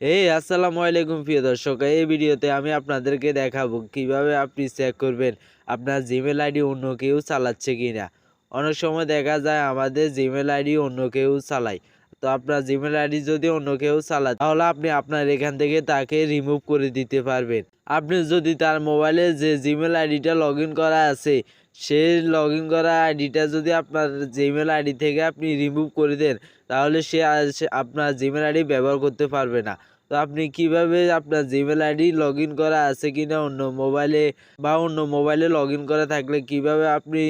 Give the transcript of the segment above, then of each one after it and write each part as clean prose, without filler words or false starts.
আসসালামু আলাইকুম প্রিয় দর্শক। এই ভিডিওতে আমি আপনাদেরকে দেখাবো কিভাবে আপনি চেক করবেন আপনার জিমেল আইডি অন্য কেউ চালাচ্ছে কিনা। অনেক সময় দেখা যায় আমাদের জিমেল আইডি অন্য কেউ চালায়। তো আপনার জিমেল আইডি যদি অন্য কেউ চালায় তাহলে আপনি আপনার এখান থেকে তাকে রিমুভ করে দিতে পারবেন। আপনি যদি তার মোবাইলে যে জিমেল আইডিটা লগ ইন করা আছে সেই লগ ইন করা আইডিটা যদি আপনার জিমেল আইডি থেকে আপনি রিমুভ করে দেন তাহলে সে আপনার জিমেল আইডি ব্যবহার করতে পারবে না। তো আপনি কিভাবে আপনার জিমেল আইডি লগ ইন করা আছে কিনা অন্য মোবাইলে বা অন্য মোবাইলে লগ ইন করা থাকলে কিভাবে আপনি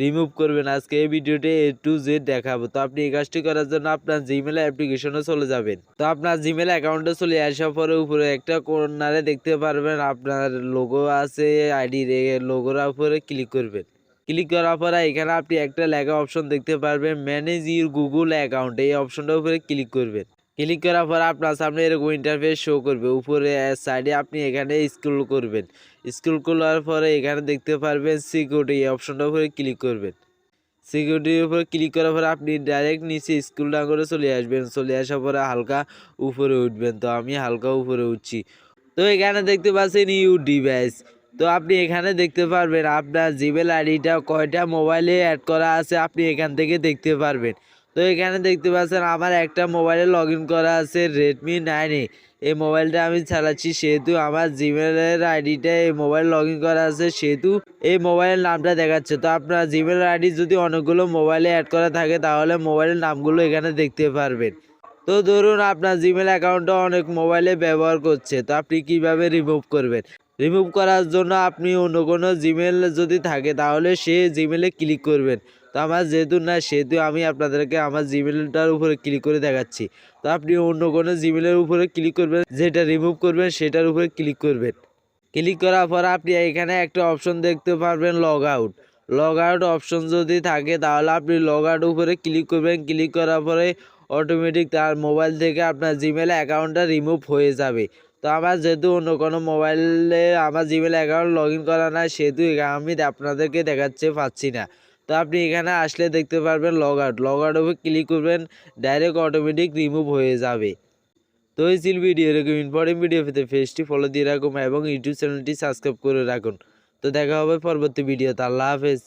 রিমুভ করবেন আজকে এই ভিডিওতে A to Z দেখাবো। তো আপনি এই কাজটি করার জন্য আপনার জিমেল অ্যাপ্লিকেশনে চলে যাবেন। তো আপনার জিমেল অ্যাকাউন্টে চলে আসার পরে উপরে একটা কর্নারে দেখতে পারবেন আপনার লোগো আছে, আইডির লোগোর উপরে ক্লিক করবেন। ক্লিক করার পরে এখানে আপনি একটা লেখা অপশন দেখতে পারবেন ম্যানেজ ইউর গুগল অ্যাকাউন্ট, এই অপশনটার উপরে ক্লিক করবেন। ক্লিক করার পর আপনার সামনে এরকম ইন্টারফেস শো করবে। উপরে সাইডে আপনি এখানে স্ক্রল করবেন। স্ক্রল করার পরে এখানে দেখতে পারবেন সিকিউরিটি, এই অপশনটার উপরে ক্লিক করবেন। সিকিউরিটির উপরে ক্লিক করার পরে আপনি ডাইরেক্ট নিচে স্ক্রল ডাউন করে চলে আসবেন। চলে আসার পরে হালকা উপরে উঠবেন। তো আমি হালকা উপরে উঠছি। তো এখানে দেখতে পাচ্ছেন ইউ ডিভাইস। তো আপনি এখানে দেখতে পারবেন আপনার জিমেল আইডিটা কয়টা মোবাইলে অ্যাড করা আছে আপনি এখান থেকে দেখতে পারবেন। তো এখানে দেখতে পাচ্ছেন আমার একটা মোবাইলে লগ ইন করা আছে রেডমি 9A। এই মোবাইলটা আমি চালাচ্ছি সেহেতু আমার জিমেলের আইডিটা এই মোবাইল লগ ইন করা আছে সেহেতু এই মোবাইলের নামটা দেখাচ্ছে। তো আপনার জিমেল আইডি যদি অনেকগুলো মোবাইলে অ্যাড করা থাকে তাহলে মোবাইলের নামগুলো এখানে দেখতে পারবেন। তো ধরুন আপনার জিমেল অ্যাকাউন্টটা অনেক মোবাইলে ব্যবহার করছে, তো আপনি কিভাবে রিমুভ করবেন? রিমুভ করার জন্য আপনি অন্য কোনো জিমেল যদি থাকে তাহলে সে জিমেলে ক্লিক করবেন। তো আমার যেহেতু না সেহেতু আমি আপনাদেরকে আমার জিমেলটার উপরে ক্লিক করে দেখাচ্ছি। তো আপনি অন্য কোনো জিমেলের উপরে ক্লিক করবেন, যেটা রিমুভ করবেন সেটার উপরে ক্লিক করবেন। ক্লিক করার পর আপনি এখানে একটা অপশন দেখতে পারবেন log out. Log out option যদি থাকে তাহলে আপনি লগ আউট উপরে ক্লিক করবেন। ক্লিক করার পরে অটোমেটিক তার মোবাইল থেকে আপনার জিমেল অ্যাকাউন্টটা রিমুভ হয়ে যাবে। তো আমার যেহেতু অন্য কোনো মোবাইলে আমার জিমেল অ্যাকাউন্ট লগ ইন করা নাই সেহেতু আমি আপনাদেরকে দেখাচ্ছে পাচ্ছি না। তো আপনি এখানে আসলে দেখতে পারবেন লগ আউট। লগ আউট উপরে ক্লিক করবেন, ডাইরেক্ট অটোমেটিক রিমুভ হয়ে যাবে। তো এই ছিল ভিডিও, এরকম ইম্পর্টেন্ট ভিডিও পেতে পেজটি ফলো দিয়ে রাখুন এবং ইউটিউব চ্যানেলটি সাবস্ক্রাইব করে রাখুন। তো দেখা হবে পরবর্তী ভিডিওতে। আল্লাহ হাফেজ।